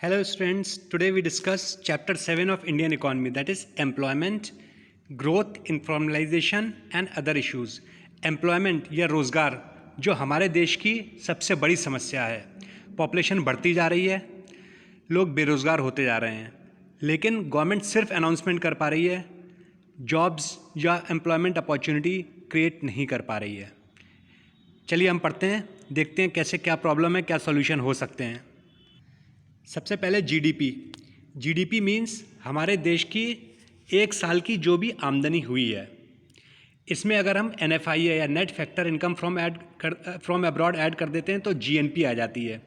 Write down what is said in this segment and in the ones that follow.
Hello students, today we discuss chapter 7 of Indian economy, that is employment, growth, informalization and other issues. Employment या रोज़गार जो हमारे देश की सबसे बड़ी समस्या है। पॉपुलेशन बढ़ती जा रही है, लोग बेरोज़गार होते जा रहे हैं, लेकिन गवर्नमेंट सिर्फ अनाउंसमेंट कर पा रही है, जॉब्स या एम्प्लॉयमेंट अपॉर्चुनिटी क्रिएट नहीं कर पा रही है। चलिए हम पढ़ते हैं, देखते हैं कैसे क्या प्रॉब्लम है, क्या सॉल्यूशन हो सकते हैं। सबसे पहले जीडीपी मीन्स हमारे देश की एक साल की जो भी आमदनी हुई है। इसमें अगर हम NFIA या net factor income from abroad add कर देते हैं तो GNP आ जाती है।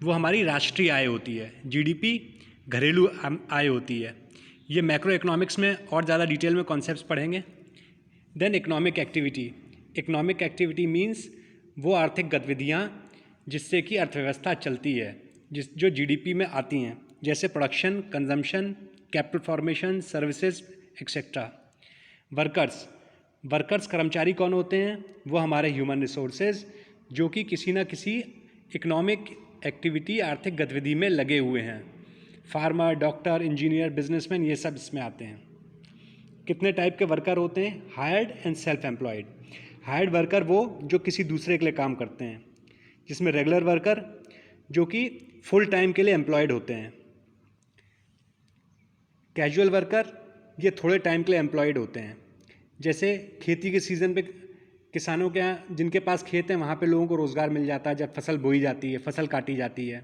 वो हमारी राष्ट्रीय आय होती है। जीडीपी घरेलू आय होती है। ये मैक्रो इकोनॉमिक्स में और ज़्यादा डिटेल में कॉन्सेप्ट्स पढ़ेंगे। देन इकोनॉमिक एक्टिविटी मीन्स वो आर्थिक गतिविधियाँ जिससे कि अर्थव्यवस्था चलती है, जो जीडीपी में आती हैं, जैसे production, consumption, capital formation, services etcetera. Workers कर्मचारी कौन होते हैं? वो हमारे ह्यूमन रिसोर्सेज जो कि किसी न किसी इकोनॉमिक एक्टिविटी, आर्थिक गतिविधि में लगे हुए हैं। फार्मर, डॉक्टर, इंजीनियर, बिजनेसमैन, ये सब इसमें आते हैं। कितने टाइप के वर्कर होते हैं? Hired and self employed. Hired worker वो जो किसी दूसरे के लिए काम करते हैं, जिसमें रेगुलर वर्कर जो कि फुल टाइम के लिए एम्प्लॉयड होते हैं। कैजुअल वर्कर ये थोड़े टाइम के लिए एम्प्लॉयड होते हैं। जैसे खेती के सीज़न पे किसानों के यहाँ, जिनके पास खेत हैं, वहाँ पे लोगों को रोज़गार मिल जाता है जब फसल बोई जाती है, फसल काटी जाती है।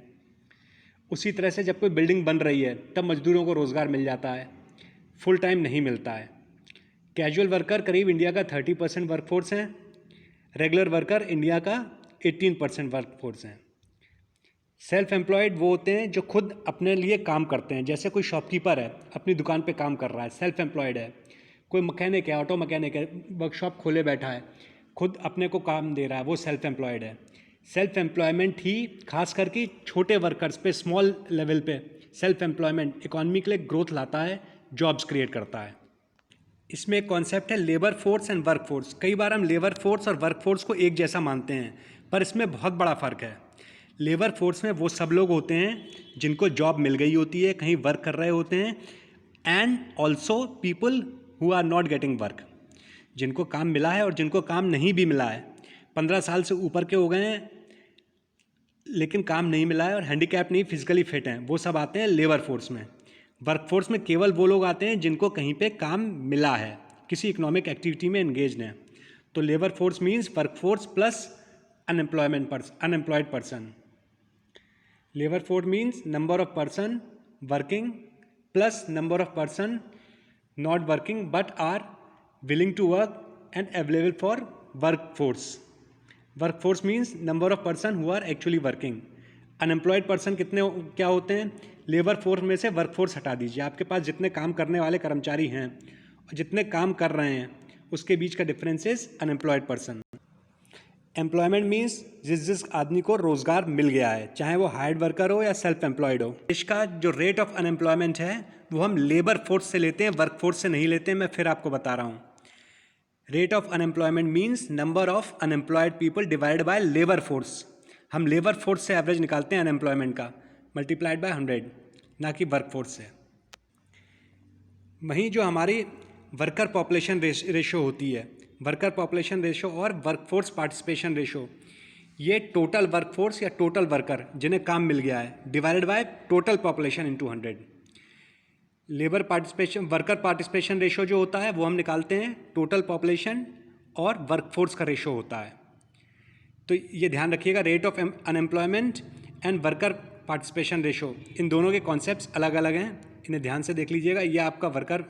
उसी तरह से जब कोई बिल्डिंग बन रही है तब मजदूरों को रोज़गार मिल जाता है, फुल टाइम नहीं मिलता है। कैजुअल वर्कर करीब इंडिया का 30% वर्कफोर्स हैं। रेगुलर वर्कर इंडिया का 18% वर्कफोर्स हैं। सेल्फ एम्प्लॉयड वो होते हैं जो खुद अपने लिए काम करते हैं। जैसे कोई शॉपकीपर है, अपनी दुकान पे काम कर रहा है, सेल्फ एम्प्लॉयड है। कोई मैकेनिक है, ऑटो मैकेनिक है, वर्कशॉप खोले बैठा है, खुद अपने को काम दे रहा है, वो सेल्फ एम्प्लॉयड है। सेल्फ एम्प्लॉयमेंट ही खास करके छोटे वर्कर्स पे, स्मॉल लेवल पे सेल्फ एम्प्लॉयमेंट इकॉनमी के लिए ग्रोथ लाता है, जॉब्स क्रिएट करता है। इसमें एक कॉन्सेप्ट है labour force and work force. कई बार हम लेबर फोर्स और वर्क फोर्स को एक जैसा मानते हैं, पर इसमें बहुत बड़ा फ़र्क है। लेबर फोर्स में वो सब लोग होते हैं जिनको जॉब मिल गई होती है, कहीं वर्क कर रहे होते हैं, and also people who are not getting work, जिनको काम मिला है और जिनको काम नहीं भी मिला है, 15 साल से ऊपर के हो गए हैं लेकिन काम नहीं मिला है, और हैंडीकैप नहीं, फिजिकली फिट हैं, वो सब आते हैं लेबर फोर्स में। वर्क फोर्स में केवल वो लोग आते हैं जिनको कहीं पे काम मिला है, किसी इकोनॉमिक एक्टिविटी में एंगेज्ड हैं। तो labour force means work force plus unemployed person. Labor force means number of person working plus number of person not working but are willing to work and available for workforce. Workforce means number of person who are actually working. Unemployed person कितने क्या होते हैं? Labour force में से workforce हटा दीजिए, आपके पास जितने काम करने वाले कर्मचारी हैं और जितने काम कर रहे हैं उसके बीच का difference is unemployed person. Employment means जिस आदमी को रोज़गार मिल गया है, चाहे वो हायर्ड वर्कर हो या सेल्फ एम्प्लॉयड हो। देश का जो रेट ऑफ अनएम्प्लॉयमेंट है वो हम लेबर फोर्स से लेते हैं, वर्क फोर्स से नहीं लेते हैं। मैं फिर आपको बता रहा हूँ, rate of unemployment means number of unemployed people divided by labour force. हम लेबर फोर्स से एवरेज निकालते हैं अनएम्प्लॉयमेंट का, मल्टीप्लाइड बाय 100, ना कि वर्क फोर्स से। वहीं जो हमारी वर्कर पॉपुलेशन रेशो होती है, वर्कर पॉपुलेशन रेशो और वर्कफोर्स पार्टिसिपेशन रेशो, ये टोटल वर्कफोर्स या टोटल वर्कर जिन्हें काम मिल गया है divided by total population into 100। Labour participation, worker participation ratio जो होता है वो हम निकालते हैं टोटल पॉपुलेशन और वर्कफोर्स का रेशो होता है। तो ये ध्यान रखिएगा, rate of unemployment and worker participation ratio, इन दोनों के कॉन्सेप्ट्स अलग अलग हैं, इन्हें ध्यान से देख लीजिएगा। ये आपका वर्कर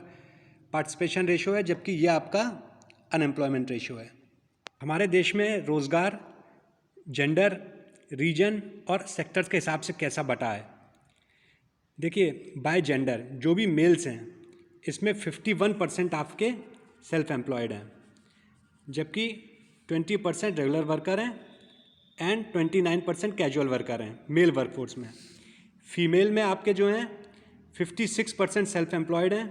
पार्टिसिपेशन रेशो है, जबकि ये आपका अनएम्प्लॉयमेंट रेशो है। हमारे देश में रोज़गार जेंडर, रीजन और सेक्टर्स के हिसाब से कैसा बटा है? देखिए, बाय जेंडर जो भी मेल्स हैं इसमें 51% आपके सेल्फ एम्प्लॉयड हैं, जबकि 20% रेगुलर वर्कर हैं एंड 29% कैजुअल वर्कर हैं मेल वर्कफोर्स में। फीमेल में आपके जो हैं 56% सेल्फ एम्प्लॉयड हैं,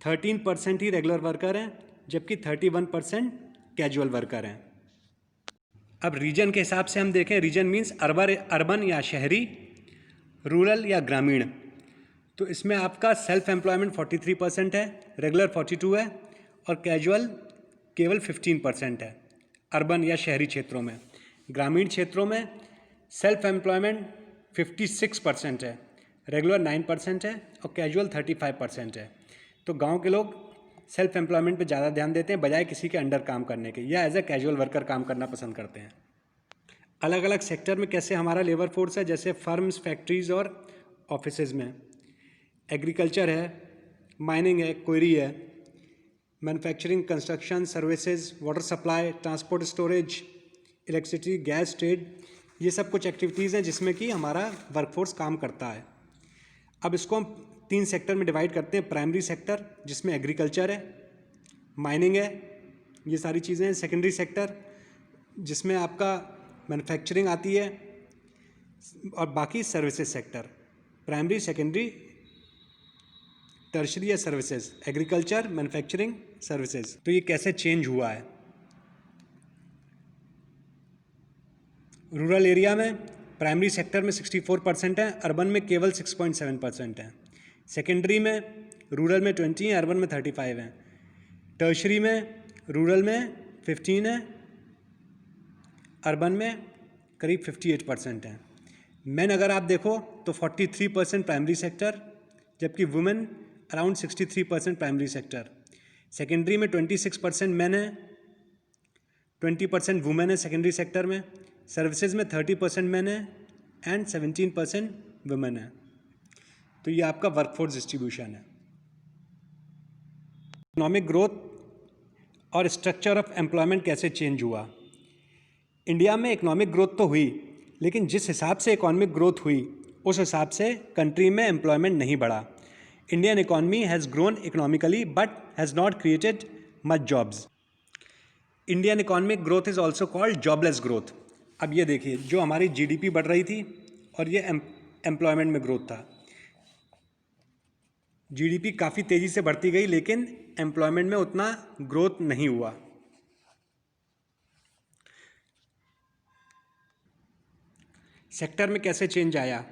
13% ही रेगुलर वर्कर हैं, जबकि 31% कैजुअल वर्कर हैं। अब रीजन के हिसाब से हम देखें, रीजन मीन्स अर्बन या शहरी, रूरल या ग्रामीण, तो इसमें आपका सेल्फ एम्प्लॉयमेंट 43% है, रेगुलर 42 है और कैजुअल केवल 15% है अर्बन या शहरी क्षेत्रों में। ग्रामीण क्षेत्रों में सेल्फ एम्प्लॉयमेंट 56% है, रेगुलर 9% है और कैजुअल 35% है। तो गांव के लोग सेल्फ एम्प्लॉयमेंट पे ज़्यादा ध्यान देते हैं बजाय किसी के अंडर काम करने के, या एज ए कैजुअल वर्कर काम करना पसंद करते हैं। अलग अलग सेक्टर में कैसे हमारा लेबर फोर्स है, जैसे फर्म्स, फैक्ट्रीज़ और ऑफिसेज में एग्रीकल्चर है, माइनिंग है, क्वेरी है, manufacturing, construction, services, water supply, transport, storage, electricity, gas, trade, ये सब कुछ एक्टिविटीज़ हैं जिसमें कि हमारा वर्कफोर्स काम करता है। अब इसको हम 3 सेक्टर में डिवाइड करते हैं। प्राइमरी सेक्टर जिसमें एग्रीकल्चर है, माइनिंग है, ये सारी चीज़ें हैं। सेकेंडरी सेक्टर जिसमें आपका मैन्युफैक्चरिंग आती है और बाकी services sector. Primary, secondary, tertiary या सर्विसेज, एग्रीकल्चर, मैन्युफैक्चरिंग, सर्विसेज। तो ये कैसे चेंज हुआ है? रूरल एरिया में प्राइमरी सेक्टर में 64% है, अर्बन में केवल 6.7% है। सेकेंडरी में रूरल में 20 है, अर्बन में 35 है। टर्शरी में रूरल में 15 है, अर्बन में करीब 58% है। मैन अगर आप देखो तो 43% प्राइमरी सेक्टर, जबकि women around 63% primary sector. Secondary में 26% मैन है, 20% वुमेन है सेकेंडरी सेक्टर में। सर्विसेज में 30% मैन है एंड 17% वुमेन है। तो ये आपका वर्कफोर्स डिस्ट्रीब्यूशन है। इकोनॉमिक ग्रोथ और स्ट्रक्चर ऑफ एम्प्लॉयमेंट कैसे चेंज हुआ? इंडिया में इकोनॉमिक ग्रोथ तो हुई, लेकिन जिस हिसाब से इकोनॉमिक ग्रोथ हुई उस हिसाब से कंट्री में एम्प्लॉयमेंट नहीं बढ़ा। Indian economy has grown economically but has not created much jobs. Indian economic growth is also called jobless growth. अब ये देखिए, जो हमारी जीडीपी बढ़ रही थी और ये एम्प्लॉयमेंट में ग्रोथ था। जीडीपी काफ़ी तेज़ी से बढ़ती गई लेकिन एम्प्लॉयमेंट में उतना ग्रोथ नहीं हुआ। सेक्टर में कैसे चेंज आया?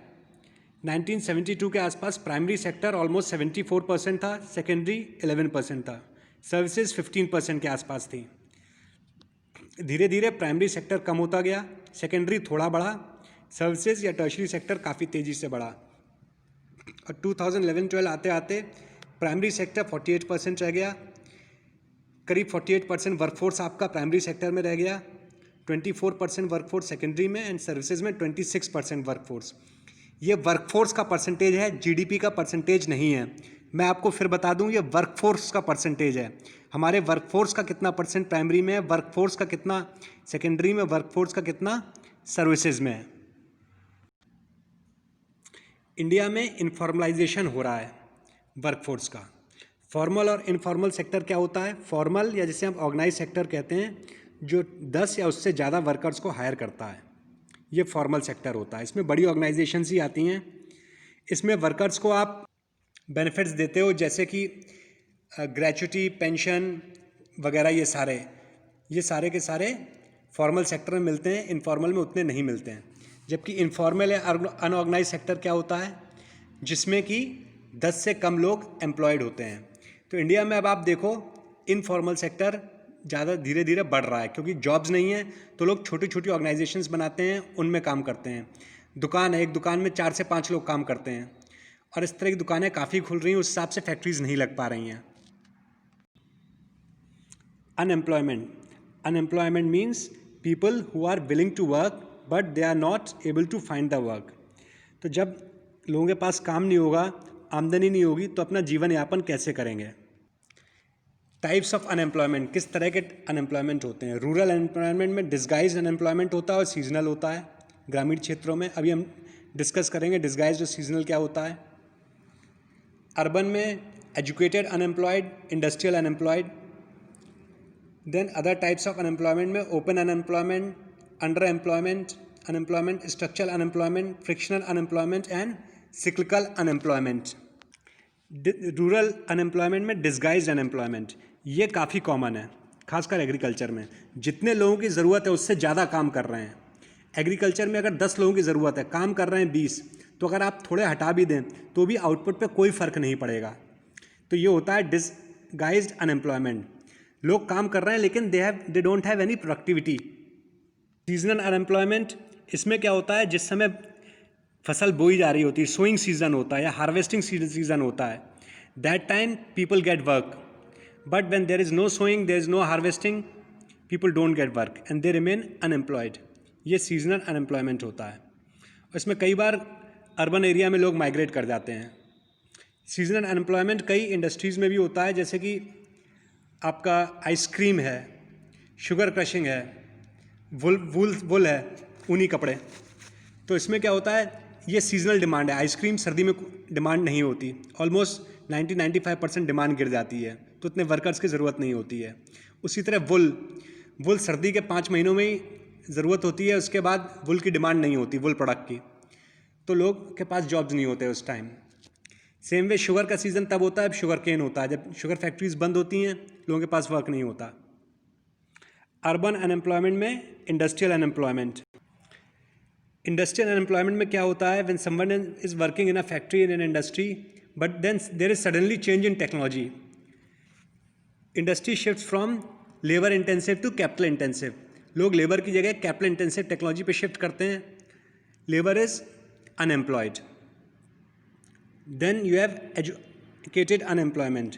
1972 के आसपास प्राइमरी सेक्टर ऑलमोस्ट 74% था, सेकेंडरी 11% था, सर्विसेज 15% के आसपास थी। धीरे धीरे प्राइमरी सेक्टर कम होता गया, सेकेंडरी थोड़ा बढ़ा, सर्विसेज या टर्शरी सेक्टर काफ़ी तेज़ी से बढ़ा। और 2011-12 आते आते प्राइमरी सेक्टर 48% रह गया, करीब 48% वर्कफोर्स आपका प्राइमरी सेक्टर में रह गया, 24% वर्कफोर्स सेकेंडरी में एंड सर्विसेज में 26% वर्कफोर्स। ये वर्कफोर्स का परसेंटेज है, जीडीपी का परसेंटेज नहीं है। मैं आपको फिर बता दूं, ये वर्कफोर्स का परसेंटेज है। हमारे वर्कफोर्स का कितना परसेंट प्राइमरी में है, वर्कफोर्स का कितना सेकेंडरी में, वर्कफोर्स का कितना सर्विसेज में है। इंडिया में इनफॉर्मलाइजेशन हो रहा है वर्कफोर्स का। फॉर्मल और इनफॉर्मल सेक्टर क्या होता है? फॉर्मल या जिसे हम ऑर्गेनाइज सेक्टर कहते हैं, जो 10 या उससे ज़्यादा वर्कर्स को हायर करता है, ये फॉर्मल सेक्टर होता है। इसमें बड़ी ऑर्गेनाइजेशंस ही आती हैं। इसमें वर्कर्स को आप बेनिफिट्स देते हो, जैसे कि ग्रेच्युटी, पेंशन वगैरह। ये सारे के सारे फॉर्मल सेक्टर में मिलते हैं, इनफॉर्मल में उतने नहीं मिलते हैं। जबकि इनफॉर्मल या अनऑर्गेनाइज सेक्टर क्या होता है? जिसमें कि 10 से कम लोग एम्प्लॉयड होते हैं। तो इंडिया में अब आप देखो, इनफॉर्मल सेक्टर ज़्यादा धीरे धीरे बढ़ रहा है, क्योंकि जॉब्स नहीं है तो लोग छोटी छोटी ऑर्गेनाइजेशंस बनाते हैं, उनमें काम करते हैं। दुकान है, एक दुकान में 4 से 5 लोग काम करते हैं, और इस तरह की दुकानें काफ़ी खुल रही हैं, उस हिसाब से फैक्ट्रीज नहीं लग पा रही हैं। Unemployment means people who are willing to work but they are not able to find the work. तो जब लोगों के पास काम नहीं होगा, आमदनी नहीं होगी, तो अपना जीवन यापन कैसे करेंगे? टाइप्स ऑफ अनएम्प्लॉयमेंट, किस तरह के अनएम्प्लॉयमेंट होते हैं? रूरल अनएम्प्लॉयमेंट में डिस्गाइज अनएम्प्लॉयमेंट होता है और सीजनल होता है। ग्रामीण क्षेत्रों में अभी हम डिस्कस करेंगे डिस्गाइज और सीजनल क्या होता है। अर्बन में educated unemployed, industrial unemployed. Then other types of unemployment में open unemployment, under employment unemployment, structural unemployment, frictional unemployment and cyclical unemployment. Rural unemployment में डिस्गाइज्ड अनएम्प्लॉयमेंट, ये काफ़ी कॉमन है, खासकर एग्रीकल्चर में। जितने लोगों की ज़रूरत है उससे ज़्यादा काम कर रहे हैं। एग्रीकल्चर में अगर 10 लोगों की ज़रूरत है, काम कर रहे हैं 20, तो अगर आप थोड़े हटा भी दें तो भी आउटपुट पे कोई फ़र्क नहीं पड़ेगा। तो ये होता है डिसगाइज्ड अनएम्प्लॉयमेंट। लोग काम कर रहे हैं लेकिन दे don't have any productivity. Seasonal unemployment, इसमें क्या होता है, जिस समय फसल बोई जा रही होती है, सोइंग सीजन होता है या हार्वेस्टिंग सीजन होता है, that time people get work, but when there is no sowing, there is no harvesting, people don't get work and they remain unemployed. ये सीजनल अनएम्प्लॉयमेंट होता है। इसमें कई बार अर्बन एरिया में लोग माइग्रेट कर जाते हैं। सीजनल अनएम्प्लॉयमेंट कई इंडस्ट्रीज़ में भी होता है, जैसे कि आपका आइसक्रीम है, शुगर क्रशिंग है, वुल है, ऊनी कपड़े। तो इसमें क्या होता है, ये सीजनल डिमांड है। आइसक्रीम सर्दी में डिमांड नहीं होती, ऑलमोस्ट 90-95% डिमांड गिर जाती है, तो इतने वर्कर्स की ज़रूरत नहीं होती है। उसी तरह वुल सर्दी के 5 महीनों में ही ज़रूरत होती है, उसके बाद वुल की डिमांड नहीं होती, वुल प्रोडक्ट की, तो लोग के पास जॉब्स नहीं होते उस टाइम। सेम वे शुगर का सीज़न तब होता है जब शुगर केन होता है, जब शुगर फैक्ट्रीज बंद होती हैं, लोगों के पास वर्क नहीं होता। अर्बन अनएम्प्लॉयमेंट में इंडस्ट्रियल अनएम्प्लॉयमेंट। इंडस्ट्रियल अनएम्प्लॉयमेंट में क्या होता है, when someone is working in a factory in an industry but then there is suddenly change in technology, industry shift from labour intensive to capital intensive. लोग labour की जगह capital intensive technology पे shift करते हैं, labour is unemployed. Then you have educated unemployment.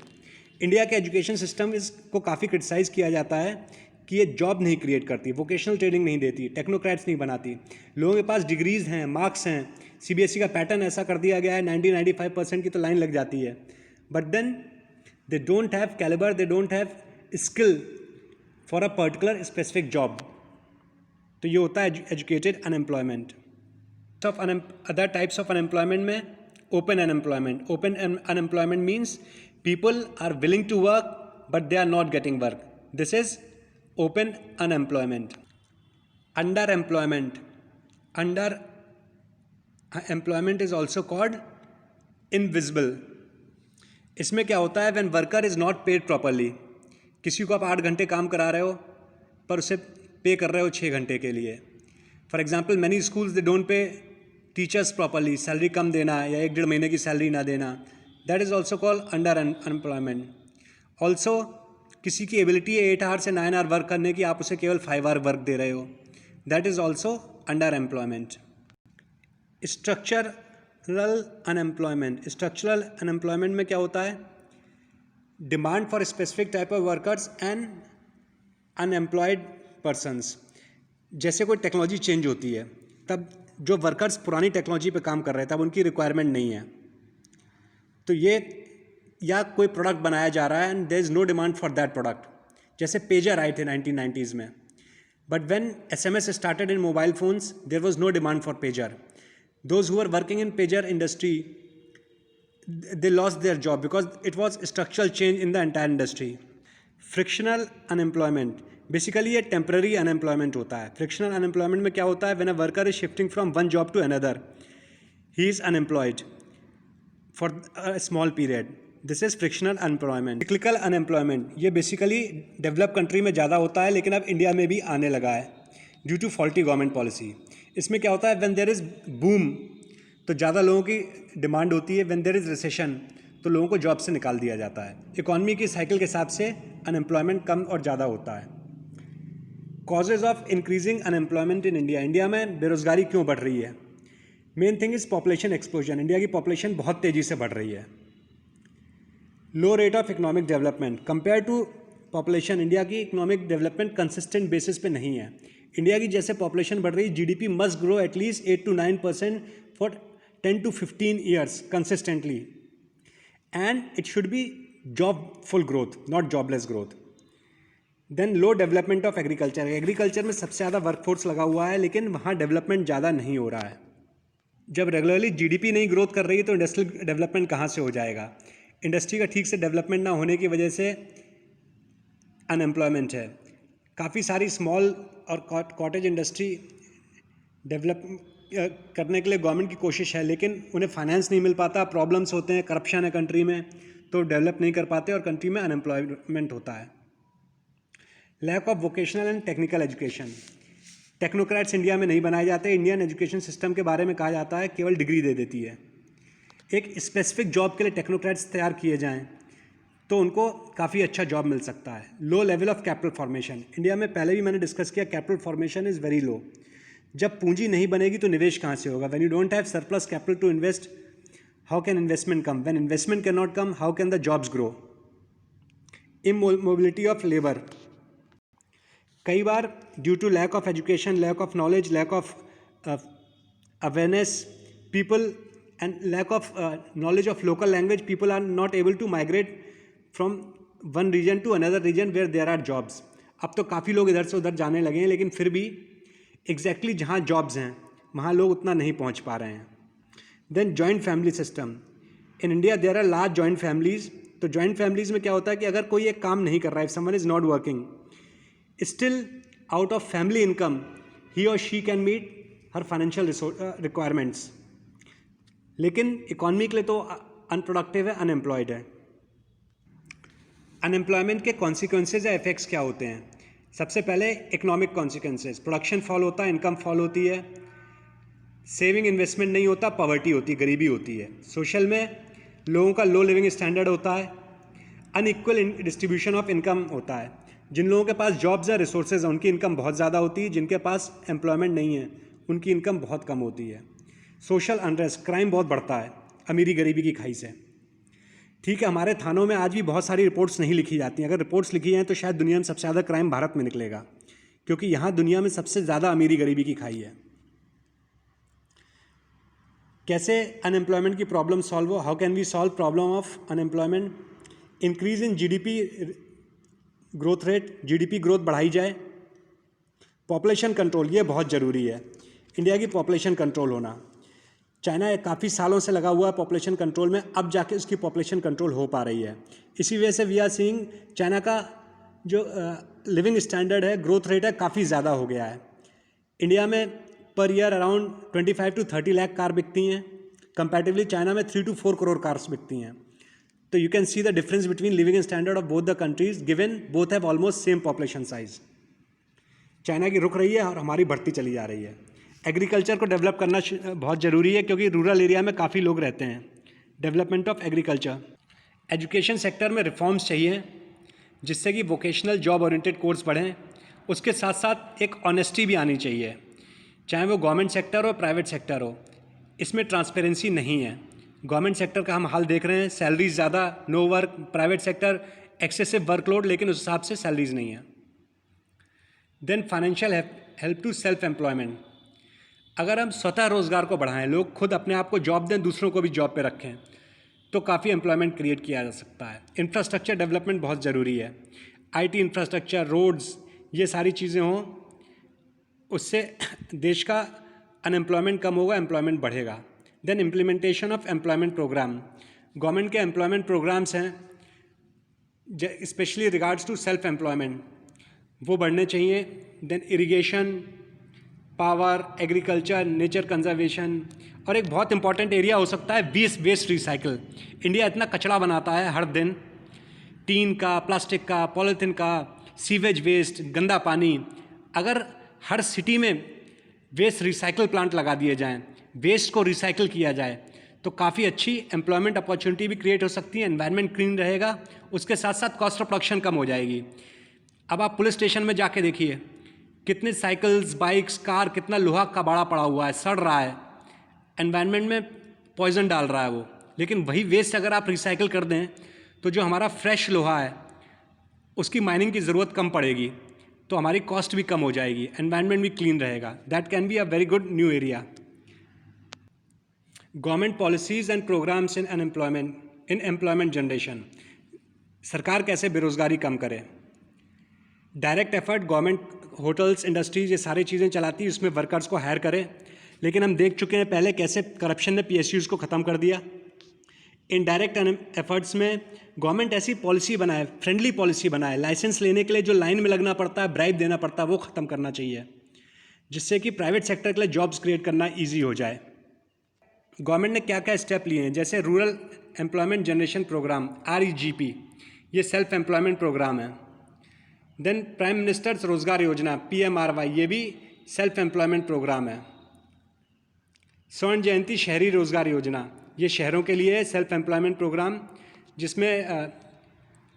India के education system इसको काफ़ी criticise किया जाता है कि ये जॉब नहीं क्रिएट करती, वोकेशनल ट्रेनिंग नहीं देती, टेक्नोक्रेट्स नहीं बनाती। लोगों के पास डिग्रीज़ हैं, मार्क्स हैं, सीबीएसई का पैटर्न ऐसा कर दिया गया है, 90-95% की तो लाइन लग जाती है, but then they don't have calibre, they don't have skill for a particular specific job. तो ये होता है educated unemployment. Other types of unemployment में open unemployment. Open unemployment means people are willing to work but they are not getting work. This is open unemployment. Underemployment. Underemployment is also called invisible. इसमें क्या होता है, when worker is not paid properly, किसी को आप 8 घंटे काम करा रहे हो पर उसे पे कर रहे हो 6 घंटे के लिए। For example many schools they don't pay teachers properly, salary कम देना या 1-1.5 महीने की सैलरी ना देना, that is also called under unemployment. Also किसी की एबिलिटी है 8 आवर से 9 आवर वर्क करने की, आप उसे केवल 5 आवर वर्क दे रहे हो, that is also under employment. Structural unemployment. Structural unemployment में क्या होता है, demand for specific type of workers and unemployed persons. जैसे कोई टेक्नोलॉजी चेंज होती है तब जो वर्कर्स पुरानी टेक्नोलॉजी पे काम कर रहे हैं तब उनकी रिक्वायरमेंट नहीं है, तो ये या कोई प्रोडक्ट बनाया जा रहा है and there is no demand for that product. जैसे पेजर आए थे 1990s में, but when SMS started in mobile phones there was no demand for pager. Those who are working in pager industry they lost their job because it was structural change in the entire industry. Frictional unemployment, basically ये temporary unemployment होता है। Frictional unemployment में क्या होता है, when a worker is shifting from one job to another he is unemployed for a small period. This is frictional unemployment. Cyclical unemployment, ये basically develop country में ज़्यादा होता है लेकिन अब इंडिया में भी आने लगा है due to faulty government policy. इसमें क्या होता है, व्हेन देयर इज़ बूम तो ज़्यादा लोगों की डिमांड होती है, व्हेन देयर इज़ रिसेशन तो लोगों को जॉब से निकाल दिया जाता है। इकॉनमी की साइकिल के हिसाब से अनएम्प्लॉयमेंट कम और ज़्यादा होता है। Causes of increasing unemployment in India. India में बेरोज़गारी क्यों बढ़ रही है? Main thing is population explosion. India की पॉपुलेशन बहुत तेज़ी से बढ़ रही है। Low rate of economic development compare to population, India की इकोनॉमिक डेवलपमेंट कंसिस्टेंट बेसिस पे नहीं है। इंडिया की जैसे पॉपुलेशन बढ़ रही है, GDP must grow at least 8 to 9% for 10 to 15 years consistently, and it should be jobful growth, not jobless growth. Then low development of agriculture. Agriculture में सबसे ज़्यादा वर्कफोर्स लगा हुआ है लेकिन वहाँ डेवलपमेंट ज़्यादा नहीं हो रहा है। जब रेगुलरली GDP नहीं ग्रोथ कर रही है तो इंडस्ट्रियल डेवलपमेंट कहाँ से हो जाएगा? इंडस्ट्री का ठीक से डेवलपमेंट ना होने की वजह से अनएम्प्लॉयमेंट है। काफ़ी सारी स्मॉल और कॉटेज इंडस्ट्री डेवलप करने के लिए गवर्नमेंट की कोशिश है लेकिन उन्हें फाइनेंस नहीं मिल पाता, प्रॉब्लम्स होते हैं, करप्शन है कंट्री में, तो डेवलप नहीं कर पाते और कंट्री में अनएम्प्लॉयमेंट होता है। Lack of vocational and technical education. Technocrats India में नहीं बनाए जाते। इंडियन एजुकेशन सिस्टम के बारे में कहा जाता है केवल डिग्री दे देती है। एक स्पेसिफिक जॉब के लिए टेक्नोक्रेट्स तैयार किए जाएं तो उनको काफ़ी अच्छा जॉब मिल सकता है। Low level of capital formation, India में पहले भी मैंने डिस्कस किया, capital formation is very low. जब पूंजी नहीं बनेगी तो निवेश कहाँ से होगा? When you don't have surplus capital to invest, how can investment come? When investment can not come, how can the jobs grow? Immobility of labour, कई बार due to lack of education, lack of knowledge, lack of awareness, people and lack of knowledge of local language, people are not able to migrate from one region to another region where there are jobs. अब तो काफ़ी लोग इधर से उधर जाने लगे हैं, लेकिन फिर भी एग्जैक्टली जहाँ जॉब्स हैं वहाँ लोग उतना नहीं पहुँच पा रहे हैं। Then joint family system, in India there are large joint families. तो जॉइंट फैमिलीज़ में क्या होता है कि अगर कोई एक काम नहीं कर रहा है, if someone is not working, still out of family income ही और she can meet her financial requirements. लेकिन इकॉनमी के लिए तो अनप्रोडक्टिव है, अनएम्प्लॉयड है। अनएम्प्लॉयमेंट के कॉन्सिक्वेंसेज या इफेक्ट्स क्या होते हैं? सबसे पहले इकोनॉमिक कॉन्सिक्वेंसेज, प्रोडक्शन फॉल होता है, इनकम फॉल होती है, सेविंग इन्वेस्टमेंट नहीं होता, पॉवर्टी होती है, गरीबी होती है। सोशल में लोगों का लो लिविंग स्टैंडर्ड होता है, अनइक्वल डिस्ट्रीब्यूशन ऑफ इनकम होता है। जिन लोगों के पास जॉब्स या रिसोर्सेज हैं उनकी इनकम बहुत ज़्यादा होती है, जिनके पास एम्प्लॉयमेंट नहीं है उनकी इनकम बहुत कम होती है। सोशल अनरेस्ट, क्राइम बहुत बढ़ता है अमीरी गरीबी की खाई से। ठीक है, हमारे थानों में आज भी बहुत सारी रिपोर्ट्स नहीं लिखी जाती हैं। अगर रिपोर्ट्स लिखी हैं तो शायद दुनिया में सबसे ज़्यादा क्राइम भारत में निकलेगा, क्योंकि यहाँ दुनिया में सबसे ज़्यादा अमीरी गरीबी की खाई है। कैसे अनएम्प्लॉयमेंट की प्रॉब्लम सॉल्व हो? How can we solve problem of unemployment? Increase in GDP growth rate, GDP growth बढ़ाई जाए। पॉपुलेशन कंट्रोल, ये बहुत ज़रूरी है, इंडिया की पॉपुलेशन कंट्रोल होना। चाइना काफ़ी सालों से लगा हुआ है पॉपुलेशन कंट्रोल में, अब जाके उसकी पॉपुलेशन कंट्रोल हो पा रही है। इसी वजह से वी आर सीइंग चाइना का जो लिविंग स्टैंडर्ड है, ग्रोथ रेट है, काफ़ी ज़्यादा हो गया है। इंडिया में per year around 25 to 30 lakh car बिकती हैं, कंपैरेटिवली चाइना में 3 to 4 करोड़ कार्स बिकती हैं। तो you can see the difference between living standard of both the countries given both have almost same population size. China की रुक रही है और हमारी बढ़ती चली जा रही है। एग्रीकल्चर को डेवलप करना बहुत ज़रूरी है, क्योंकि रूरल एरिया में काफ़ी लोग रहते हैं। Development of agriculture, education sector में रिफॉर्म्स चाहिए जिससे कि वोकेशनल जॉब ओरिएंटेड कोर्स बढ़ें। उसके साथ साथ एक ऑनेस्टी भी आनी चाहिए, चाहे वो गवर्नमेंट सेक्टर हो प्राइवेट सेक्टर हो। इसमें ट्रांसपेरेंसी नहीं है। गवर्नमेंट सेक्टर का हम हाल देख रहे हैं, सैलरीज ज़्यादा, no work, private sector excessive workload, लेकिन उस हिसाब से सैलरीज नहीं है। Then financial help to self employment, अगर हम स्वतः रोज़गार को बढ़ाएं, लोग खुद अपने आप को जॉब दें, दूसरों को भी जॉब पे रखें, तो काफ़ी एम्प्लॉयमेंट क्रिएट किया जा सकता है। इंफ्रास्ट्रक्चर डेवलपमेंट बहुत ज़रूरी है, आईटी इंफ्रास्ट्रक्चर, रोड्स, ये सारी चीज़ें हों, उससे देश का अनएम्प्लॉयमेंट कम होगा, एम्प्लॉयमेंट बढ़ेगा। Then implementation of employment program, government के एम्प्लॉयमेंट प्रोग्राम्स हैं specially regards to self employment, वो बढ़ने चाहिए। Then irrigation, power, agriculture, nature conservation, और एक बहुत इंपॉर्टेंट एरिया हो सकता है वेस्ट रिसाइकल। इंडिया इतना कचरा बनाता है हर दिन, टीन का, प्लास्टिक का, पॉलीथीन का, सीवेज वेस्ट, गंदा पानी। अगर हर सिटी में वेस्ट रिसाइकल प्लांट लगा दिए जाएं, वेस्ट को रिसाइकल किया जाए, तो काफ़ी अच्छी एम्प्लॉयमेंट अपॉर्चुनिटी भी क्रिएट हो सकती है, एनवायरनमेंट क्लीन रहेगा, उसके साथ साथ कॉस्ट ऑफ प्रोडक्शन कम हो जाएगी। अब आप पुलिस स्टेशन में जाके देखिए, कितने साइकिल्स, बाइक्स, कार, कितना लोहा का कबाड़ा पड़ा हुआ है, सड़ रहा है, एनवायरनमेंट में पॉइजन डाल रहा है वो। लेकिन वही वेस्ट अगर आप रिसाइकिल कर दें तो जो हमारा फ्रेश लोहा है उसकी माइनिंग की ज़रूरत कम पड़ेगी, तो हमारी कॉस्ट भी कम हो जाएगी, एनवायरनमेंट भी क्लीन रहेगा। That can be a very good new area. Government policies and programs in employment generation, सरकार कैसे बेरोज़गारी कम करे। Direct effort, government hotels, industries, ये सारी चीज़ें चलाती है, उसमें वर्कर्स को हायर करे। लेकिन हम देख चुके हैं पहले कैसे करप्शन ने PSUs को ख़त्म कर दिया। इनडायरेक्ट एफर्ट्स में गवर्नमेंट ऐसी पॉलिसी बनाए, फ्रेंडली पॉलिसी बनाए, लाइसेंस लेने के लिए जो लाइन में लगना पड़ता है, ब्राइब देना पड़ता है, वो ख़त्म करना चाहिए, जिससे कि प्राइवेट सेक्टर के लिए जॉब्स क्रिएट करना ईजी हो जाए। गवर्नमेंट ने क्या क्या स्टेप लिए हैं, जैसे rural employment generation program REGP, ये सेल्फ एम्प्लॉयमेंट प्रोग्राम है। Then prime minister's Rozgar Yojana PMRY, ये भी सेल्फ एम्प्लॉयमेंट प्रोग्राम है। स्वर्ण जयंती शहरी रोजगार योजना, ये शहरों के लिए है सेल्फ एम्प्लॉयमेंट प्रोग्राम, जिसमें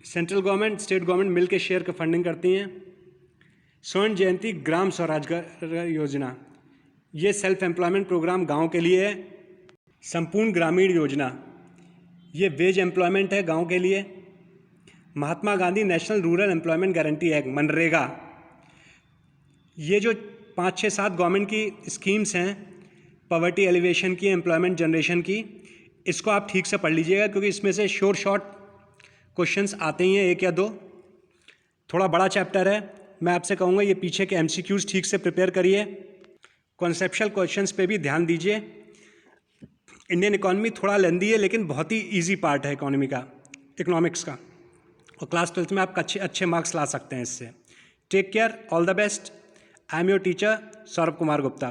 सेंट्रल गवर्नमेंट स्टेट गवर्नमेंट मिल के शेयर का फंडिंग करती हैं। स्वर्ण जयंती ग्राम स्वराजगार योजना, ये सेल्फ एम्प्लॉयमेंट प्रोग्राम गांव के लिए है। संपूर्ण ग्रामीण योजना, ये वेज एम्प्लॉयमेंट है गांव के लिए। Mahatma Gandhi national rural employment guarantee act मनरेगा, ये जो 5, 6, 7 गवर्नमेंट की स्कीम्स हैं पॉवर्टी एलिवेशन की, एम्प्लॉयमेंट जनरेशन की, इसको आप ठीक से पढ़ लीजिएगा क्योंकि इसमें से शॉर्ट क्वेश्चंस आते ही हैं, 1 या 2। थोड़ा बड़ा चैप्टर है, मैं आपसे कहूँगा ये पीछे के MCQs ठीक से प्रिपेयर करिए। कॉन्सेप्शुअल क्वेश्चंस पे भी ध्यान दीजिए। इंडियन इकोनॉमी थोड़ा लेंदी है लेकिन बहुत ही ईजी पार्ट है इकोनॉमिक्स का, और क्लास 12th में आप अच्छे मार्क्स ला सकते हैं इससे। Take care, all the best. I am your teacher Saurabh Kumar Gupta.